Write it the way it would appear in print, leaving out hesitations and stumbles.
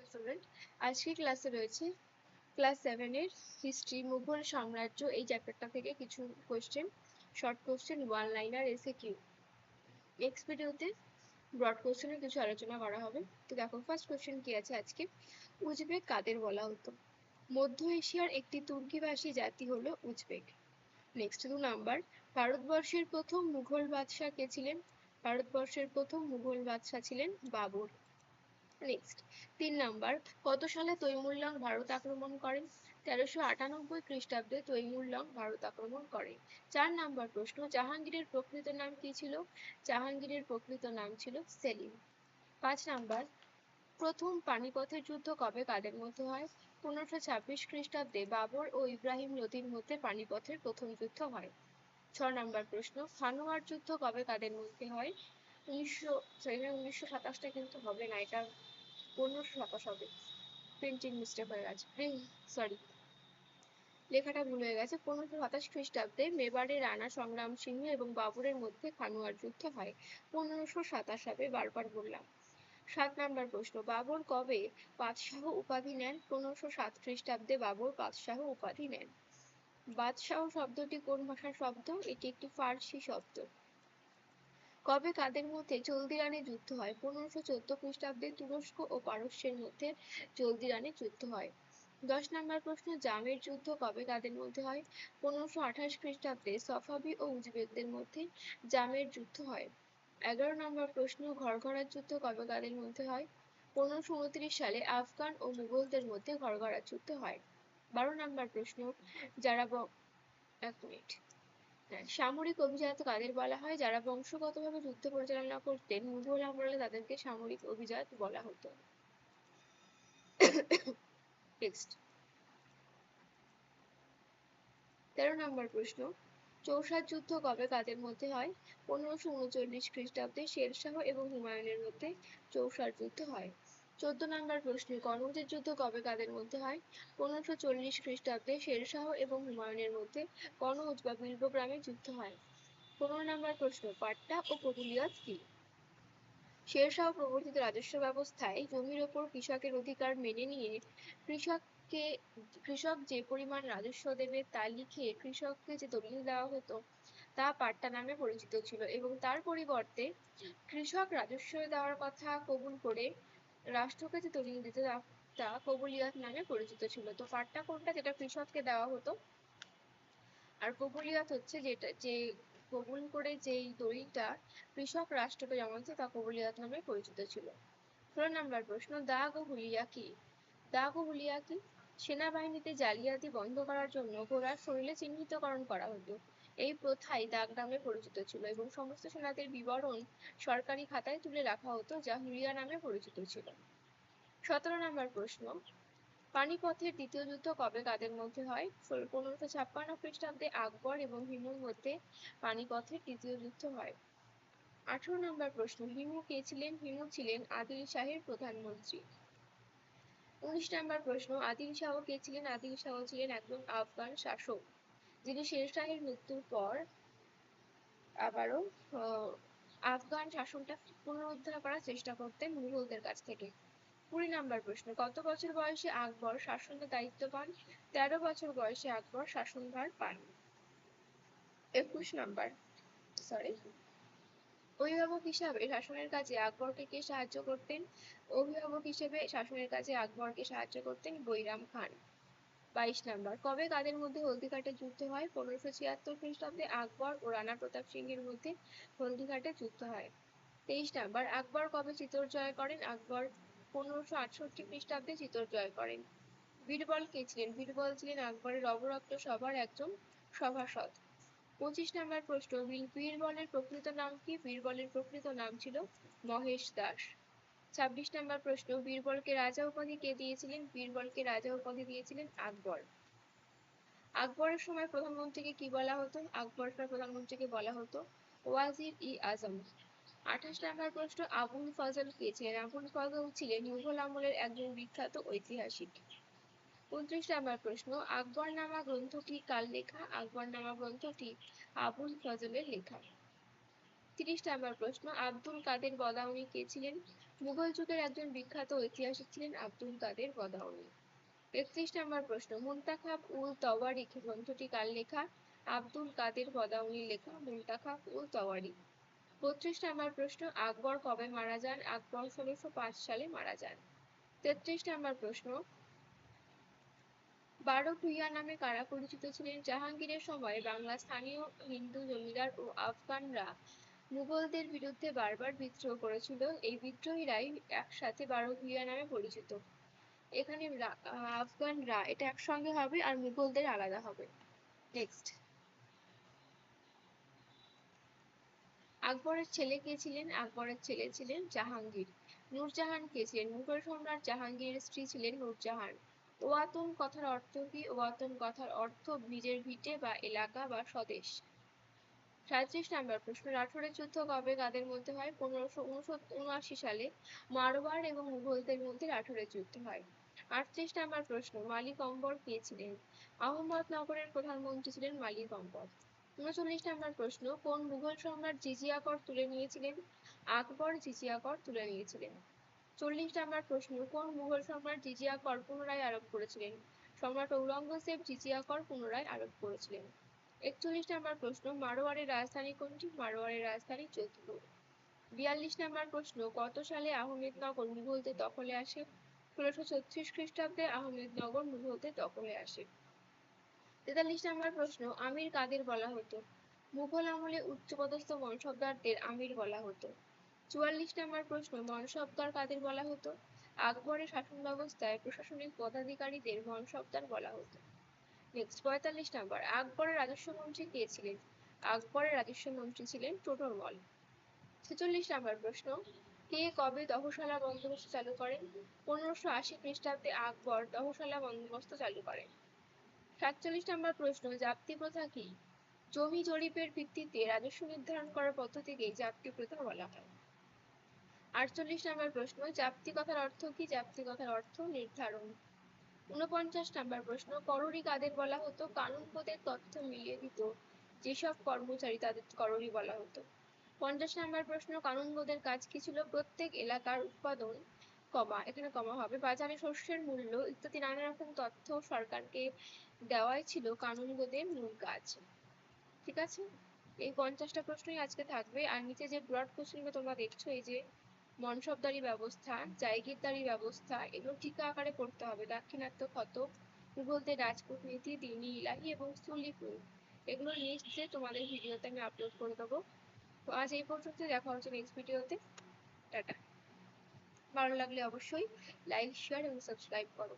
Student, আজকে ক্লাসে রয়েছে ক্লাস 7 এর হিস্ট্রি মুঘল সাম্রাজ্য এই চ্যাপ্টারটা থেকে কিছু question, short question, one liner, এসে কিউ। নেক্সট ভিডিওতে ব্রড কোশ্চেনের কিছু আলোচনা করা হবে। তো দেখো ফার্স্ট কোশ্চেন কি আছে আজকে, উজবেক কাদের বলা হতো? মধ্য এশিয়ার একটি তুর্কিভাষী জাতি হলো উজবেক। নেক্সট 2 নাম্বার, ভারতবর্ষের প্রথম মুঘল বাদশাহ কে ছিলেন? ভারতবর্ষের প্রথম মুঘল বাদশাহ ছিলেন বাবর। নেক্সট 3 নাম্বার, কত সালে তৈমুর লং ভারত আক্রমণ করেন? 1398 খ্রিস্টাব্দে তৈমুর লং ভারত আক্রমণ করেন। 4 নাম্বার প্রশ্ন, জাহাঙ্গীরের প্রকৃত নাম কি ছিল? জাহাঙ্গীরের প্রকৃত নাম ছিল সেলিম। 5 নাম্বার, প্রথম পানিপথের যুদ্ধ কবে কাদের মধ্যে হয়? 1526 খ্রিস্টাব্দে বাবর ও ইব্রাহিম লোদির মধ্যে পানিপথের প্রথম যুদ্ধ হয়। 6 নাম্বার প্রশ্ন, খানুয়ার যুদ্ধ কবে কাদের মধ্যে হয়? 1927টা কিন্তু হবে না, এটা 1527 হবে। প্রিন্টিং মিস্টেক হয়ে গেছে, সরি, লেখাটা ভুল হয়ে গেছে। 1527 খ্রিস্টাব্দে মেবারে রানা সংগ্রাম সিংহ এবং বাবরের মধ্যে খানুয়ার যুদ্ধ হয়। 1527 হবে, বারবার বললাম। 7 নাম্বার প্রশ্ন, বাবর কবে বাদশাহ উপাধি নেন? 1507 খ্রিস্টাব্দে বাবর বাদশাহ উপাধি নেন। বাদশাহ শব্দটি কোন ভাষার শব্দ? এটি একটি ফার্সি শব্দ। কবে কাদের মধ্যে জলদিরানি যুদ্ধ হয়? 1514 খ্রিস্টাব্দে তুরস্ক ও পারস্যের মধ্যে জলদিরানি যুদ্ধ হয়। 10 নম্বর প্রশ্ন, জামের যুদ্ধ কবে কাদের মধ্যে হয়? 1528 খ্রিস্টাব্দে সফাবি ও উজবেকদের মধ্যে জামের যুদ্ধ হয়। 11 নম্বর প্রশ্ন, ঘরঘরার যুদ্ধ কবে কাদের মধ্যে হয়? 1529 সালে আফগান ও মুঘলদের মধ্যে ঘরঘরার যুদ্ধ হয়। 12 নম্বর প্রশ্ন, যারা এক মিনিট, সামরিক অভিজাত কাদের বলা হয়? যারা বংশগতভাবে যুদ্ধ পরিচালনা করতেন মুঘল আমলে তাদেরকে সামরিক অভিজাত বলা হতো। নেক্সট 13 নম্বর প্রশ্ন, চৌসার যুদ্ধ কবে কাদের মধ্যে হয়? 1539 খ্রিস্টাব্দে শেরশাহ এবং হুমায়ুনের মধ্যে চৌসার যুদ্ধ হয়। 14 নম্বর প্রশ্ন, কনৌজের যুদ্ধ কবে কাদের মধ্যে হয়? 1540 খ্রিস্টাব্দে শেরশাহ এবং হুমায়ুনের মধ্যে কনৌজ বা বিলব গ্রামে যুদ্ধ হয়। 15 নম্বর প্রশ্ন, পাট্টা ও কবুলিয়ত কি? শেরশাহ প্রবর্তিত রাজস্ব ব্যবস্থায় জমির ওপর কৃষকের অধিকার মেনে নিয়ে কৃষক যে পরিমাণ রাজস্ব দেবে তা লিখে কৃষককে যে দলিল দেওয়া হতো তা পাট্টা নামে পরিচিত ছিল, এবং তার পরিবর্তে কৃষক রাজস্ব দেওয়ার কথা কবুল করে রাষ্ট্রকে যে দলিল দিত তা কবুলিয়ত নামে পরিচিত ছিল। তো পাট্টা কোনটা? যেটা কৃষককে দেওয়া হতো, আর কবুলিয়ত হচ্ছে যেটা যে কবুল করে যেই দলিলটা কৃষক রাষ্ট্রকে জমা দিত তা কবুলিয়ত নামে পরিচিত ছিল। 16 নম্বর প্রশ্ন, দাগ ও হুলিয়া কি? দাগ ও হুলিয়া কি? সেনাবাহিনীতে জালিয়াতি বন্ধ করার জন্য ঘোড়ার শরীরে চিহ্নিতকরণ করা হতো। এই প্রথাই দাগ নামে পরিচিত ছিল এবং সমস্ত সেনাদের বিবরণ সরকারি খাতায় তুলে রাখা হতো, যা হুলিয়া নামে পরিচিত ছিল। 17 নম্বর প্রশ্ন, পানিপথের দ্বিতীয় যুদ্ধ কবে কাদের মধ্যে হয়? 1556 খ্রিস্টাব্দে আকবর এবং হিমুর মধ্যে পানিপথের দ্বিতীয় যুদ্ধ হয়। 18 নম্বর প্রশ্ন, হিমু কে ছিলেন? হিমু ছিলেন আদিল শাহের প্রধানমন্ত্রী। 19 নম্বর প্রশ্ন, আদিল শাহ কে ছিলেন? আদিল শাহ ছিলেন একজন আফগান শাসক, যিনি শের শাহের মৃত্যুর পর আবারও আফগান শাসনটা পুনরুদ্ধার করার চেষ্টা করতেন মুঘলদের কাছ থেকে। 20 নম্বর প্রশ্ন, কত বছর বয়সে আকবর শাসনের দায়িত্ব পান? 13 বছর বয়সে আকবর শাসনভার পান। 21 নম্বর, অভিভাবক হিসাবে শাসনের কাজে আকবরকে কে সাহায্য করতেন? অভিভাবক হিসেবে শাসনের কাজে আকবরকে সাহায্য করতেন বৈরাম খান। 22 নম্বর, কবে কাদের মধ্যে হলদিঘাটের যুদ্ধ হয়? 1576 খ্রিস্টাব্দে আকবর ও রানা প্রতাপ সিংহের মধ্যে হলদিঘাটের যুদ্ধ হয়। 23 নম্বর, আকবর কবে চিতোর জয় করেন? আকবর 1568 খ্রিস্টাব্দে চিতোর জয় করেন। বীরবল কে ছিলেন? বীরবল ছিলেন আকবরের অবরক্ত সভার একজন সভাসদ। 25 নম্বর প্রশ্ন, বীরবলের প্রকৃত নাম কি? বীরবলের প্রকৃত নাম ছিল মহেশ দাস। 26 নম্বর প্রশ্ন, বীরবলকে রাজা উপাধি কে দিয়েছিলেন? বীরবলকে রাজা উপাধি দিয়েছিলেন আকবর। আকবরের সময় প্রধানমন্ত্রীকে কি বলা হতো? আকবরের সময় প্রধানমন্ত্রীকে বলা হতো ওয়াজির ই আজম। 28 নম্বর প্রশ্ন, আবুল ফজল কে ছিলেন? আবুল ফজল ছিলেন মুঘল আমলের একজন বিখ্যাত ঐতিহাসিক। 29 নম্বর প্রশ্ন, আকবরনামা গ্রন্থটি কার লেখা? আকবরনামা গ্রন্থটি আবুল ফজলের লেখা। 30 নম্বর প্রশ্ন, আব্দুল কাদের বদাউনি কে ছিলেন? মুঘল যুগের একজন বিখ্যাত ঐতিহাসিক ছিলেন আব্দুল কাদের বদাউনি। ৩১ নম্বর প্রশ্ন, মুনতাখাব উল তওয়ারিখ গ্রন্থটি কার লেখা? আব্দুল কাদের বদাউনির লেখা মুনতাখাব উল তওয়ারিখ। ৩২ নম্বর প্রশ্ন, আকবর কবে মারা যান? আকবর ১৬০৫ সালে মারা যান। ৩৩ নম্বর প্রশ্ন, ১২ ভূঁইয়া নামে কারা পরিচিত ছিলেন? জাহাঙ্গীরের সময় বাংলার স্থানীয় হিন্দু জমিদার ও আফগানরা মুঘলদের বিরুদ্ধে বারবার বিদ্রোহ করেছিল। এই বিদ্রোহীরাই একসাথে ১২ ভূঁইয়া নামে পরিচিত। এখানে আফগানরা এটা একসঙ্গে হবে আর মুঘলদের আলাদা হবে। নেক্সট, আকবরের ছেলে কে ছিলেন? আকবরের ছেলে ছিলেন জাহাঙ্গীর। নূরজাহান কে ছিলেন? মুঘল সম্রাট জাহাঙ্গীরের স্ত্রী ছিলেন নূরজাহান। ওয়াতন কথার অর্থ কি? ওয়াতন কথার অর্থ নিজের ভিটে বা এলাকা বা স্বদেশ। ৩৭ নম্বর প্রশ্ন, রাঠৌরের যুদ্ধ কবে কাদের মধ্যে হয়? ১৫৭৯ সালে মারওয়ার এবং মুঘলদের মধ্যে রাঠৌরের যুদ্ধ হয়। ৩৮ নম্বর প্রশ্ন, মালিক অম্বর কে ছিলেন? আহমদনগরের প্রধানমন্ত্রী ছিলেন মালিক অম্বর। ৩৯ নম্বর প্রশ্ন, কোন মুঘল সম্রাট জিজিয়া কর তুলে নিয়েছিলেন? আকবর জিজিয়া কর তুলে নিয়েছিলেন। ৪০ নম্বর প্রশ্ন, কোন মুঘল সম্রাট জিজিয়া কর পুনরায় আরোপ করেছিলেন? সম্রাট ঔরঙ্গজেব জিজিয়া কর পুনরায় আরোপ করেছিলেন। ৪১ নম্বর প্রশ্ন, মারওয়ারের রাজধানী কোনটি? মারওয়ারের রাজধানী যোধপুর। ৪২ নম্বর প্রশ্ন, কত সালে আহমেদনগর মুঘলদের দখলে আসে? ১৬৩৬ খ্রিস্টাব্দে আহমেদনগর মুঘলদের দখলে আসে। ৪৩ নম্বর প্রশ্ন, আমির কাদের বলা হতো? মুঘল আমলে উচ্চপদস্থ মনসবদারদের আমির বলা হতো। ৪৪ নম্বর প্রশ্ন, মনসবদার কাদের বলা হতো? আকবরের শাসন ব্যবস্থায় প্রশাসনিক পদাধিকারীদের মনসবদার বলা হতো। নেক্সট, ৪৫ নম্বর, আকবরের রাজস্ব মন্ত্রী কে ছিলেন? আকবরের রাজস্ব মন্ত্রী ছিলেন টোটরমল। ৪৬ নম্বর প্রশ্ন, কে কবে দহশালা বন্দোবস্ত চালু করেন? ১৫৮০ খ্রিস্টাব্দে আকবর দহশালা বন্দোবস্ত চালু করেন। ৪৭ নম্বর প্রশ্ন, জাপ্তি প্রথা কি? জমি জরিপের ভিত্তিতে রাজস্ব নির্ধারণ করার পদ্ধতিকে জাপ্তি প্রথা বলা হয়। ৪৮ নম্বর প্রশ্ন, জাপ্তি কথার অর্থ কি? জাপ্তি কথার অর্থ নির্ধারণ। ৪৯ নম্বর প্রশ্ন, কররি কাদের বলা হতো? কানুনগোদের তথ্য মিলিয়ে দিত যেসব কর্মচারী তাদের কররি বলা হতো। ৫০ নম্বর প্রশ্ন, কানুনগোদের কাজ কি ছিল? প্রত্যেক এলাকার উৎপাদন, এখানে কমা হবে, বাজারে শস্যের মূল্য ইত্যাদি নানা রকম তথ্য সরকারকে দেওয়াই ছিল কানুনগোদের মূল কাজ। ঠিক আছে, এই ৫০টা প্রশ্নই আজকে থাকবে। আর নিচে যে ব্রড কোশ্চেনগুলো তোমরা দেখছো, এই যে মনসবদারি ব্যবস্থা, জায়গিরদারি ব্যবস্থা, এগুলো টিকা আকারে পড়তে হবে। দাক্ষিণাত্য শতক, মুঘলদের রাজকূটনীতি, দিনী ইলাহি এবং স্থূলিফুল, এগুলো নিচে তোমাদের ভিডিওতে আমি আপলোড করে দেবো। তো আজ এই পর্যন্ত, দেখা হচ্ছে নেক্সট ভিডিওতে। টাটা। ভালো লাগলে অবশ্যই লাইক, শেয়ার এবং সাবস্ক্রাইব করো।